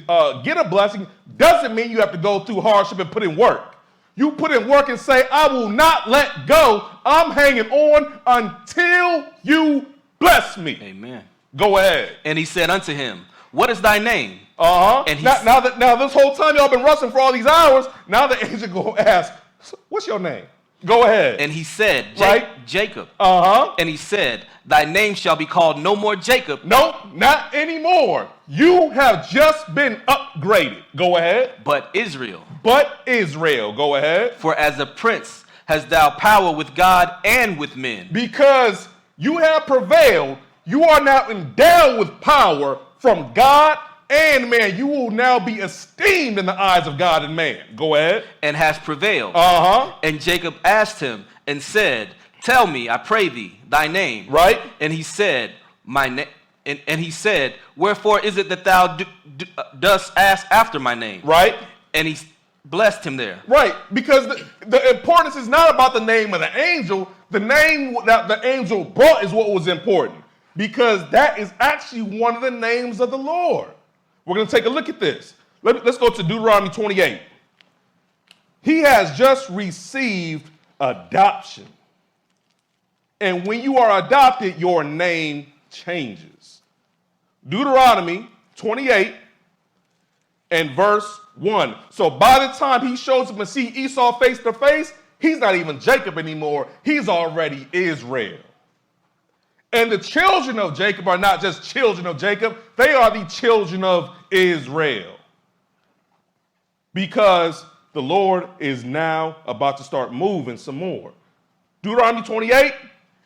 [SPEAKER 1] get a blessing, doesn't mean you have to go through hardship and put in work. You put in work and say, I will not let go. I'm hanging on until you bless me.
[SPEAKER 2] Amen.
[SPEAKER 1] Go ahead.
[SPEAKER 2] And he said unto him, what is thy name?
[SPEAKER 1] And now this whole time y'all been wrestling for all these hours, now the angel go ask, what's your name? Go ahead.
[SPEAKER 2] And he said, Jacob. And he said, thy name shall be called no more Jacob.
[SPEAKER 1] No, not anymore. You have just been upgraded. Go ahead.
[SPEAKER 2] But Israel.
[SPEAKER 1] Go ahead.
[SPEAKER 2] For as a prince hast thou power with God and with men.
[SPEAKER 1] Because you have prevailed, you are now endowed with power from God and man. You will now be esteemed in the eyes of God and man. Go ahead.
[SPEAKER 2] And hast prevailed. And Jacob asked him and said, tell me, I pray thee, thy name.
[SPEAKER 1] Right.
[SPEAKER 2] And he said, my name. And he said, wherefore is it that thou dost ask after my name?
[SPEAKER 1] Right.
[SPEAKER 2] And he blessed him there.
[SPEAKER 1] Right. Because the importance is not about the name of the angel. The name that the angel brought is what was important. Because that is actually one of the names of the Lord. We're going to take a look at this. Let's go to Deuteronomy 28. He has just received adoption. And when you are adopted, your name changes. Deuteronomy 28 and verse 1. So by the time he shows up and see Esau face to face, he's not even Jacob anymore. He's already Israel. And the children of Jacob are not just children of Jacob. They are the children of Israel. Because the Lord is now about to start moving some more. Deuteronomy 28,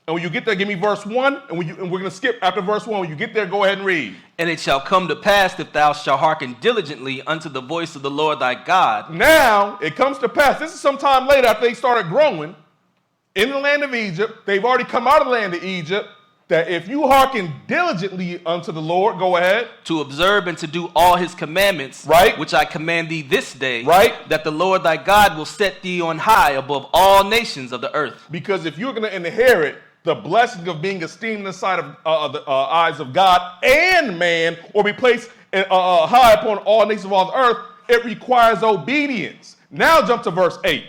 [SPEAKER 1] and when you get there, give me verse 1, and we're going to skip after verse 1. When you get there, go ahead and read.
[SPEAKER 2] And it shall come to pass, if thou shalt hearken diligently unto the voice of the Lord thy God.
[SPEAKER 1] Now, it comes to pass. This is sometime later after they started growing in the land of Egypt. They've already come out of the land of Egypt. That if you hearken diligently unto the Lord, go ahead.
[SPEAKER 2] To observe and to do all his commandments,
[SPEAKER 1] right,
[SPEAKER 2] which I command thee this day,
[SPEAKER 1] right,
[SPEAKER 2] that the Lord thy God will set thee on high above all nations of the earth.
[SPEAKER 1] Because if you're going to inherit the blessing of being esteemed in the sight of the eyes of God and man, or be placed high upon all nations of all the earth, it requires obedience. Now jump to verse 8.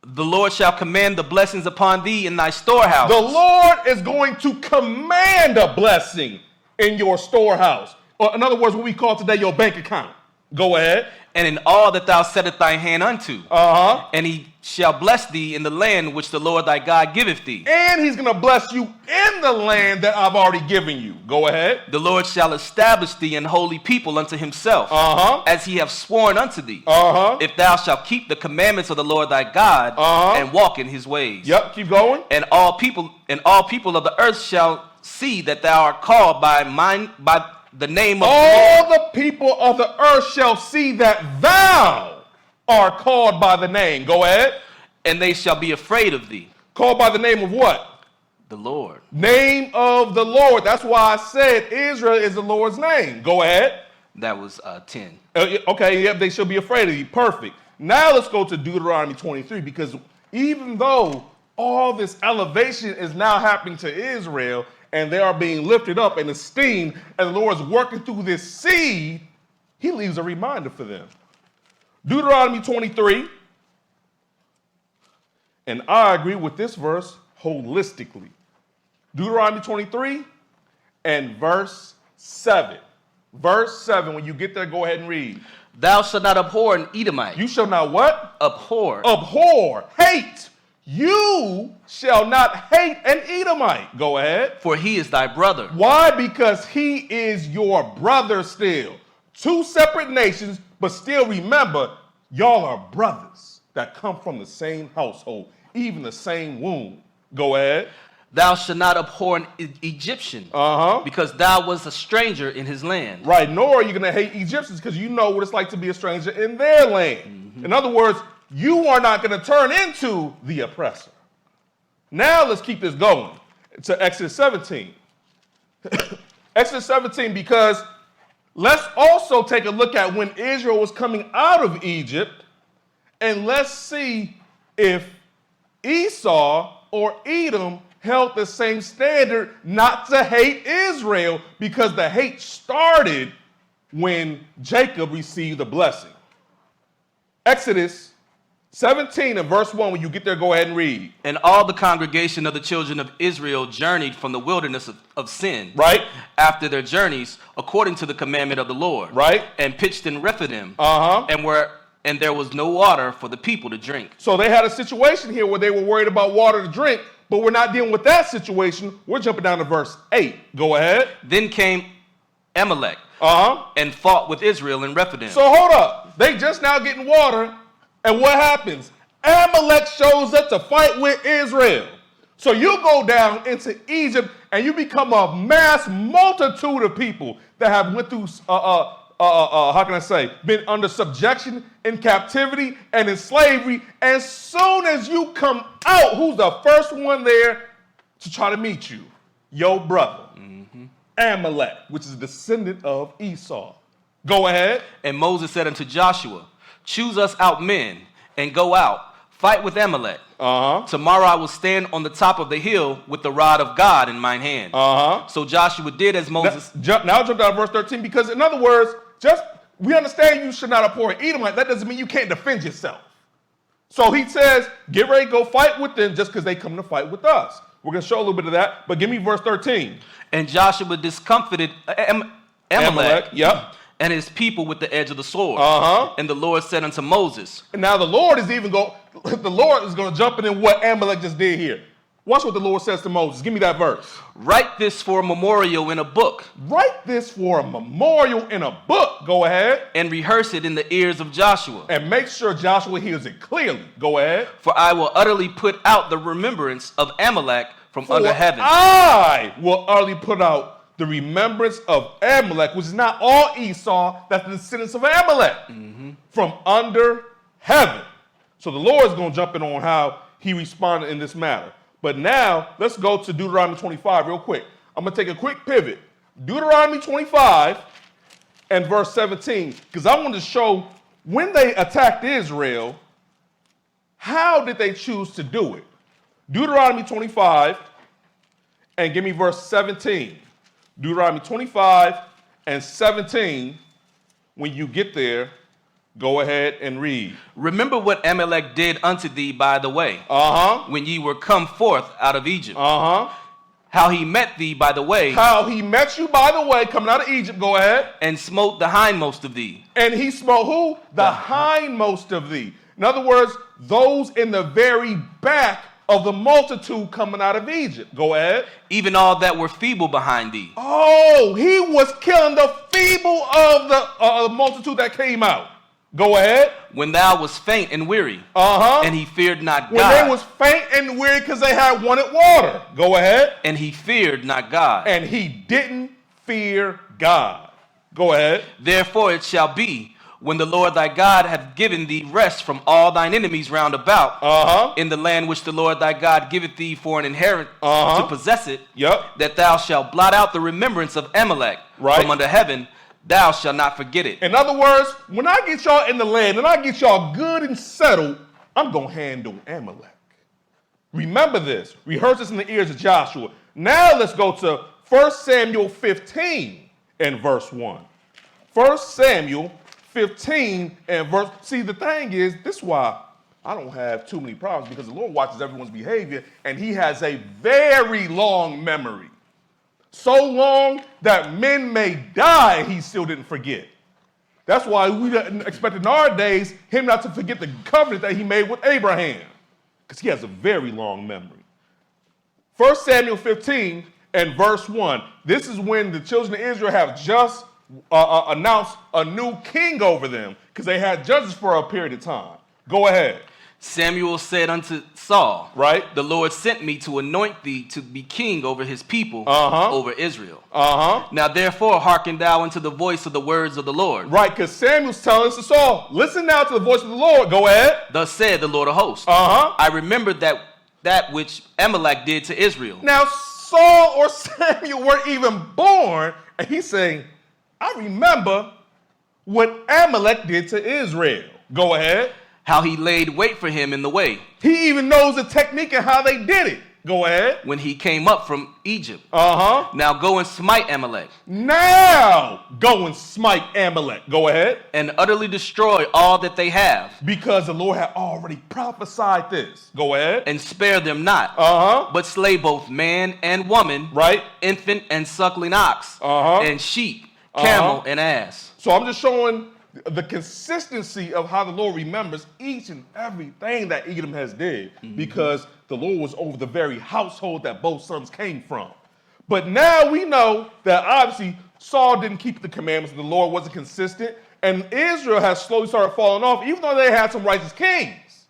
[SPEAKER 2] The Lord shall command the blessings upon thee in thy storehouse.
[SPEAKER 1] The Lord is going to command a blessing in your storehouse. Or in other words, what we call today your bank account. Go ahead.
[SPEAKER 2] And in all that thou settest thy hand unto. And he shall bless thee in the land which the Lord thy God giveth thee.
[SPEAKER 1] And he's going to bless you in the land that I've already given you. Go ahead.
[SPEAKER 2] The Lord shall establish thee an holy people unto himself, as he hath sworn unto thee, if thou shalt keep the commandments of the Lord thy God, and walk in his ways.
[SPEAKER 1] Yep, keep going.
[SPEAKER 2] And all people of the earth shall see that thou art called by the name of
[SPEAKER 1] all the people of the earth shall see that thou art called by the name. Go ahead.
[SPEAKER 2] And they shall be afraid of thee.
[SPEAKER 1] Called by the name of what?
[SPEAKER 2] The Lord.
[SPEAKER 1] Name of the Lord. That's why I said Israel is the Lord's name. Go ahead.
[SPEAKER 2] That was 10.
[SPEAKER 1] Okay, yep, they shall be afraid of you. Perfect. Now let's go to Deuteronomy 23, because even though all this elevation is now happening to Israel, and they are being lifted up and esteemed, and the Lord is working through this seed, he leaves a reminder for them. Deuteronomy 23, and I agree with this verse holistically. Deuteronomy 23 and verse 7. Verse 7, when you get there, go ahead and read.
[SPEAKER 2] Thou shalt not abhor an Edomite.
[SPEAKER 1] You shall not what?
[SPEAKER 2] Abhor.
[SPEAKER 1] Abhor. Hate. You shall not hate an Edomite. Go ahead.
[SPEAKER 2] For he is thy brother.
[SPEAKER 1] Why? Because he is your brother still. Two separate nations, but still remember, y'all are brothers that come from the same household, even the same womb. Go ahead.
[SPEAKER 2] Thou shalt not abhor an Egyptian, because thou wast a stranger in his land.
[SPEAKER 1] Right, nor are you going to hate Egyptians because you know what it's like to be a stranger in their land. In other words, you are not going to turn into the oppressor. Now let's keep this going to Exodus 17. Exodus 17, because let's also take a look at when Israel was coming out of Egypt, and let's see if Esau or Edom held the same standard not to hate Israel, because the hate started when Jacob received the blessing. Exodus 17 and verse 1, when you get there, go ahead and read.
[SPEAKER 2] And all the congregation of the children of Israel journeyed from the wilderness of sin.
[SPEAKER 1] Right.
[SPEAKER 2] After their journeys, according to the commandment of the Lord.
[SPEAKER 1] Right. And
[SPEAKER 2] pitched in Rephidim. And there was no water for the people to drink.
[SPEAKER 1] So they had a situation here where they were worried about water to drink, but we're not dealing with that situation. We're jumping down to verse 8. Go ahead.
[SPEAKER 2] Then came Amalek and fought with Israel in Rephidim.
[SPEAKER 1] So hold up. They just now getting water. And what happens? Amalek shows up to fight with Israel. So you go down into Egypt and you become a mass multitude of people that have went through, been under subjection, in captivity, and in slavery. And soon as you come out, who's the first one there to try to meet you? Your brother, Amalek, which is a descendant of Esau. Go ahead.
[SPEAKER 2] And Moses said unto Joshua, choose us out men, and go out, fight with Amalek. Tomorrow I will stand on the top of the hill with the rod of God in mine hand. So Joshua did as Moses.
[SPEAKER 1] Now jump down to verse 13, because in other words, we understand you should not abhor an Edomite. That doesn't mean you can't defend yourself. So he says, get ready to go fight with them just because they come to fight with us. We're going to show a little bit of that, but give me verse 13.
[SPEAKER 2] And Joshua discomfited Amalek.
[SPEAKER 1] Yep.
[SPEAKER 2] And his people with the edge of the sword. And the Lord said unto Moses.
[SPEAKER 1] And now the Lord is going to jump in what Amalek just did here. Watch what the Lord says to Moses. Give me that verse.
[SPEAKER 2] Write this for a memorial in a book.
[SPEAKER 1] Write this for a memorial in a book. Go ahead.
[SPEAKER 2] And rehearse it in the ears of Joshua.
[SPEAKER 1] And make sure Joshua hears it clearly. Go ahead.
[SPEAKER 2] For I will utterly put out the remembrance of Amalek from under heaven.
[SPEAKER 1] I will utterly put out the remembrance of Amalek, which is not all Esau, that's the descendants of Amalek, from under heaven. So the Lord is going to jump in on how he responded in this matter. But now, let's go to Deuteronomy 25 real quick. I'm going to take a quick pivot. Deuteronomy 25 and verse 17, because I want to show when they attacked Israel, how did they choose to do it? Deuteronomy 25 and give me verse 17. Deuteronomy 25 and 17, when you get there, go ahead and read.
[SPEAKER 2] Remember what Amalek did unto thee by the way, when ye were come forth out of Egypt. How he met thee by the way.
[SPEAKER 1] How he met you by the way, coming out of Egypt. Go ahead.
[SPEAKER 2] And smote the hindmost of thee.
[SPEAKER 1] And he smote who? The hindmost of thee. In other words, those in the very back of the multitude coming out of Egypt. Go ahead.
[SPEAKER 2] Even all that were feeble behind thee.
[SPEAKER 1] Oh, he was killing the feeble of the multitude that came out. Go ahead.
[SPEAKER 2] When thou was faint and weary. And he feared not God.
[SPEAKER 1] When they was faint and weary because they had wanted water. Go ahead.
[SPEAKER 2] And he feared not God.
[SPEAKER 1] And he didn't fear God. Go ahead.
[SPEAKER 2] Therefore it shall be, when the Lord thy God hath given thee rest from all thine enemies round about, in the land which the Lord thy God giveth thee for an inheritance to possess it, that thou shalt blot out the remembrance of Amalek from under heaven, thou shalt not forget it.
[SPEAKER 1] In other words, when I get y'all in the land and I get y'all good and settled, I'm going to handle Amalek. Remember this. Rehearse this in the ears of Joshua. Now let's go to 1 Samuel 15 and verse 1. 1 Samuel 15 and verse. See, the thing is, this is why I don't have too many problems, because the Lord watches everyone's behavior and he has a very long memory. So long that men may die, he still didn't forget. That's why we didn't expect in our days him not to forget the covenant that he made with Abraham, because he has a very long memory. 1 Samuel 15 and verse 1. This is when the children of Israel have just announced a new king over them, because they had judges for a period of time. Go ahead.
[SPEAKER 2] Samuel said unto Saul,
[SPEAKER 1] right?
[SPEAKER 2] The Lord sent me to anoint thee to be king over his people, over Israel. Now therefore hearken thou unto the voice of the words of the Lord.
[SPEAKER 1] Right, because Samuel's telling us to Saul, listen now to the voice of the Lord. Go ahead.
[SPEAKER 2] Thus said the Lord of hosts. I remembered that which Amalek did to Israel.
[SPEAKER 1] Now Saul or Samuel weren't even born, and he's saying, I remember what Amalek did to Israel. Go ahead.
[SPEAKER 2] How he laid wait for him in the way.
[SPEAKER 1] He even knows the technique and how they did it. Go ahead.
[SPEAKER 2] When he came up from Egypt. Now go and smite Amalek.
[SPEAKER 1] Now go and smite Amalek. Go ahead.
[SPEAKER 2] And utterly destroy all that they have.
[SPEAKER 1] Because the Lord had already prophesied this. Go ahead.
[SPEAKER 2] And spare them not. But slay both man and woman.
[SPEAKER 1] Right.
[SPEAKER 2] Infant and suckling ox. And sheep, camel, and ass.
[SPEAKER 1] So I'm just showing the consistency of how the Lord remembers each and everything that Edom has did, because the Lord was over the very household that both sons came from. But now we know that obviously Saul didn't keep the commandments, and the Lord wasn't consistent, and Israel has slowly started falling off, even though they had some righteous kings.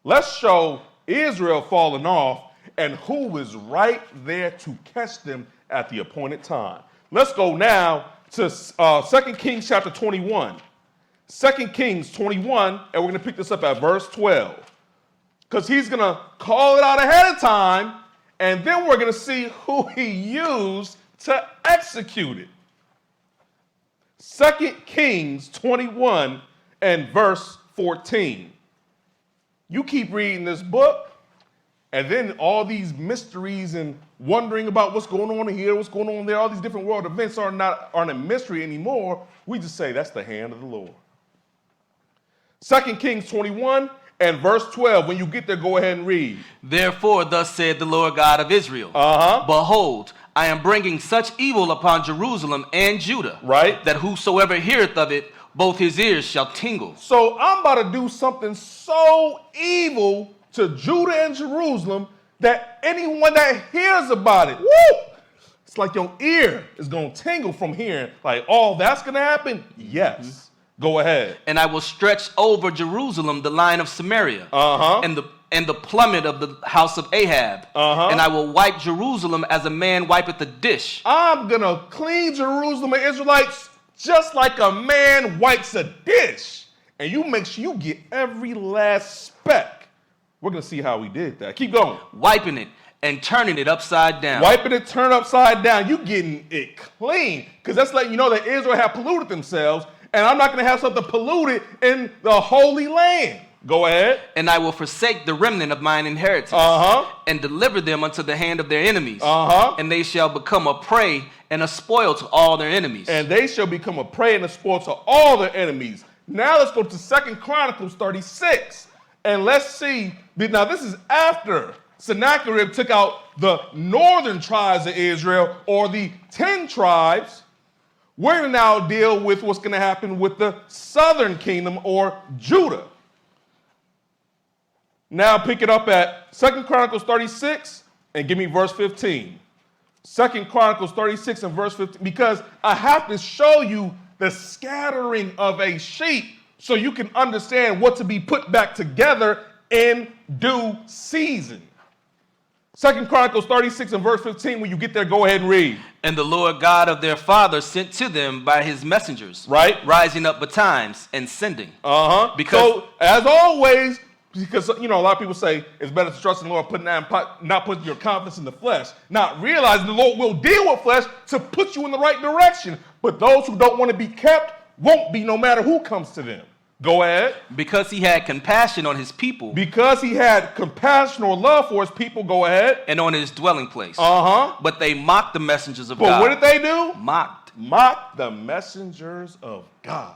[SPEAKER 1] Let's show Israel falling off and who was right there to catch them at the appointed time. Let's go now to 2 Kings chapter 21. 2 Kings 21, and we're going to pick this up at verse 12. Because he's going to call it out ahead of time, and then we're going to see who he used to execute it. 2 Kings 21 and verse 14. You keep reading this book, and then all these mysteries and wondering about what's going on here, what's going on there, all these different world events aren't a mystery anymore. We just say that's the hand of the Lord. 2 Kings 21 and verse 12. When you get there, go ahead and read.
[SPEAKER 2] Therefore, thus said the Lord God of Israel, Behold, I am bringing such evil upon Jerusalem and Judah, that whosoever heareth of it, both his ears shall tingle.
[SPEAKER 1] So I'm about to do something so evil to Judah and Jerusalem that anyone that hears about it, it's like your ear is going to tingle from hearing, like, oh, that's going to happen? Yes. Go ahead.
[SPEAKER 2] And I will stretch over Jerusalem the line of Samaria, and the plummet of the house of Ahab. And I will wipe Jerusalem as a man wipeth a dish.
[SPEAKER 1] I'm going to clean Jerusalem and Israelites just like a man wipes a dish. And you make sure you get every last speck. We're going to see how we did that. Keep going.
[SPEAKER 2] Wiping it and turning it upside down.
[SPEAKER 1] Wiping it, turn upside down. You getting it clean. Because that's letting you know that Israel have polluted themselves. And I'm not going to have something polluted in the Holy Land. Go ahead.
[SPEAKER 2] And I will forsake the remnant of mine inheritance, and deliver them unto the hand of their enemies. And they shall become a prey and a spoil to all their enemies.
[SPEAKER 1] And they shall become a prey and a spoil to all their enemies. Now let's go to 2 Chronicles 36. And let's see. Now this is after Sennacherib took out the northern tribes of Israel, or the 10 tribes, we're going to now deal with what's going to happen with the southern kingdom, or Judah. Now pick it up at 2 Chronicles 36 and give me verse 15. 2 Chronicles 36 and verse 15, because I have to show you the scattering of a sheep so you can understand what to be put back together in due season. 2 Chronicles 36 and verse 15, when you get there, go ahead and read.
[SPEAKER 2] And the Lord God of their fathers sent to them by his messengers,
[SPEAKER 1] right,
[SPEAKER 2] rising up betimes and sending.
[SPEAKER 1] Because so, as always, because, a lot of people say it's better to trust in the Lord, not putting your confidence in the flesh, not realizing the Lord will deal with flesh to put you in the right direction. But those who don't want to be kept won't be, no matter who comes to them. Go ahead.
[SPEAKER 2] Because he had compassion on his people.
[SPEAKER 1] Because he had compassion or love for his people. Go ahead.
[SPEAKER 2] And on his dwelling place. But they mocked the messengers of God.
[SPEAKER 1] But what did they do?
[SPEAKER 2] Mocked
[SPEAKER 1] the messengers of God.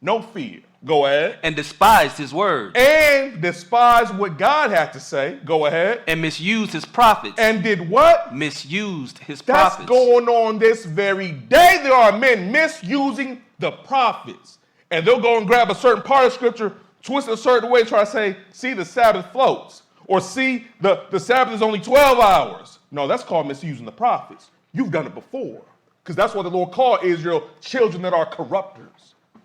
[SPEAKER 1] No fear. Go ahead.
[SPEAKER 2] And despised his word.
[SPEAKER 1] And despised what God had to say. Go ahead.
[SPEAKER 2] And misused his prophets.
[SPEAKER 1] And did what?
[SPEAKER 2] Misused his prophets.
[SPEAKER 1] That's going on this very day. There are men misusing the prophets. And they'll go and grab a certain part of scripture, twist it a certain way, try to say, see, the Sabbath floats. Or see, the Sabbath is only 12 hours. No, that's called misusing the prophets. You've done it before. Because that's what the Lord called Israel, children that are corrupters.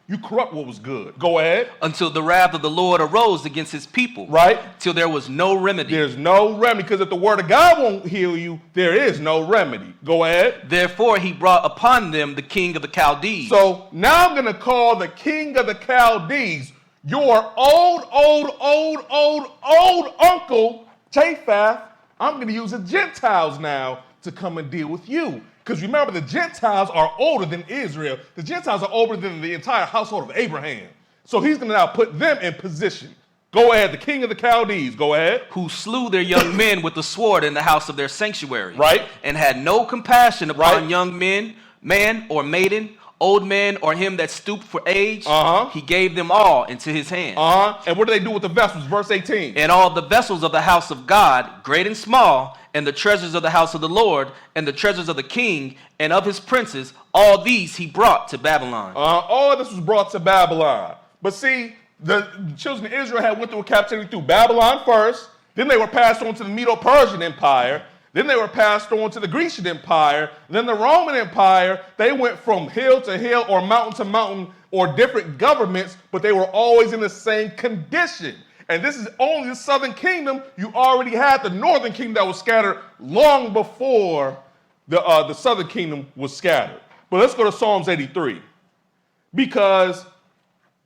[SPEAKER 1] You corrupt what was good. Go ahead.
[SPEAKER 2] Until the wrath of the Lord arose against his people.
[SPEAKER 1] Right.
[SPEAKER 2] Till there was no remedy.
[SPEAKER 1] There's no remedy, because if the word of God won't heal you, there is no remedy. Go ahead.
[SPEAKER 2] Therefore he brought upon them the king of the Chaldees.
[SPEAKER 1] So now I'm going to call the king of the Chaldees your old uncle, Japheth. I'm going to use the Gentiles now to come and deal with you. Because remember, the Gentiles are older than Israel. The Gentiles are older than the entire household of Abraham. So he's going to now put them in position. Go ahead, the king of the Chaldees, go ahead.
[SPEAKER 2] Who slew their young men with the sword in the house of their sanctuary.
[SPEAKER 1] Right.
[SPEAKER 2] And had no compassion upon young men, man or maiden, old man or him that stooped for age. He gave them all into his hand.
[SPEAKER 1] And what do they do with the vessels? Verse 18.
[SPEAKER 2] And all the vessels of the house of God, great and small, and the treasures of the house of the Lord, and the treasures of the king, and of his princes, all these he brought to Babylon.
[SPEAKER 1] All this was brought to Babylon. But see, the children of Israel had went through a captivity through Babylon first, then they were passed on to the Medo-Persian Empire, then they were passed on to the Grecian Empire, then the Roman Empire. They went from hill to hill or mountain to mountain or different governments, but they were always in the same condition. And this is only the southern kingdom. You already had the northern kingdom that was scattered long before the southern kingdom was scattered. But let's go to Psalms 83. Because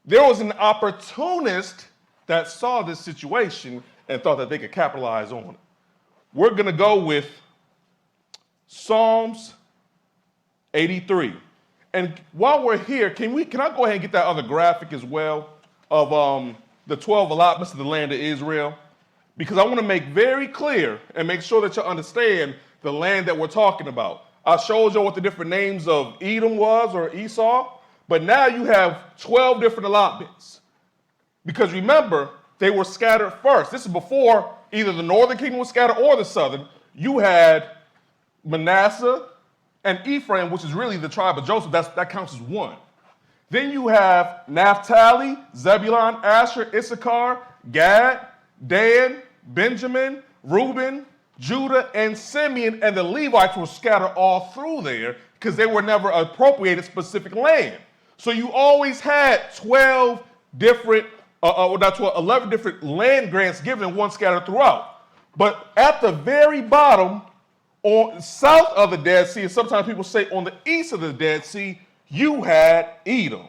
[SPEAKER 1] there was an opportunist that saw this situation and thought that they could capitalize on it. We're going to go with Psalms 83. And while we're here, can I go ahead and get that other graphic as well of the 12 allotments of the land of Israel? Because I want to make very clear and make sure that you understand the land that we're talking about. I showed you what the different names of Edom was, or Esau, but now you have 12 different allotments. Because remember, they were scattered first. This is before either the northern kingdom was scattered or the southern. You had Manasseh and Ephraim, which is really the tribe of Joseph. That counts as one. Then you have Naphtali, Zebulun, Asher, Issachar, Gad, Dan, Benjamin, Reuben, Judah, and Simeon, and the Levites were scattered all through there because they were never appropriated specific land. So you always had 11 different land grants given and one scattered throughout. But at the very bottom, on south of the Dead Sea, and sometimes people say on the east of the Dead Sea, you had Edom.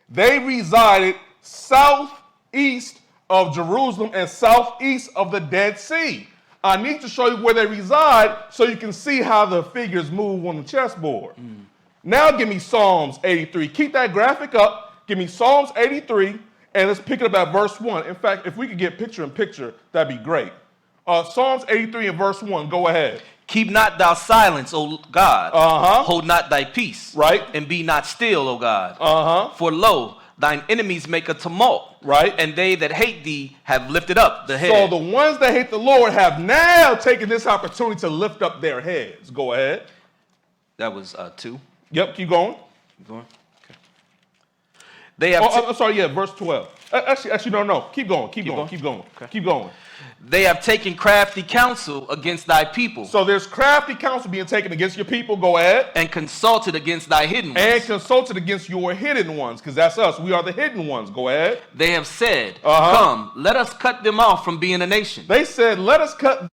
[SPEAKER 1] They resided southeast of Jerusalem and southeast of the Dead Sea. I need to show you where they reside so you can see how the figures move on the chessboard. Now give me Psalms 83. Keep that graphic up. Give me Psalms 83, and let's pick it up at verse 1. In fact, if we could get picture in picture, that'd be great. Psalms 83 and verse 1. Go ahead.
[SPEAKER 2] Keep not thou silence, O God. Hold not thy peace.
[SPEAKER 1] Right.
[SPEAKER 2] And be not still, O God. For lo, thine enemies make a tumult.
[SPEAKER 1] Right.
[SPEAKER 2] And they that hate thee have lifted up the head.
[SPEAKER 1] So the ones that hate the Lord have now taken this opportunity to lift up their heads. Go ahead.
[SPEAKER 2] That was 2.
[SPEAKER 1] Yep, keep going.
[SPEAKER 2] Keep going. Okay. They have
[SPEAKER 1] I'm sorry, yeah, verse 12. Actually, no. Keep going.
[SPEAKER 2] Okay.
[SPEAKER 1] Keep going.
[SPEAKER 2] They have taken crafty counsel against thy people.
[SPEAKER 1] So there's crafty counsel being taken against your people. Go ahead.
[SPEAKER 2] And consulted against thy hidden ones.
[SPEAKER 1] And consulted against your hidden ones, because that's us. We are the hidden ones. Go ahead.
[SPEAKER 2] They have said, come, let us cut them off from being a nation.
[SPEAKER 1] They said, let us cut.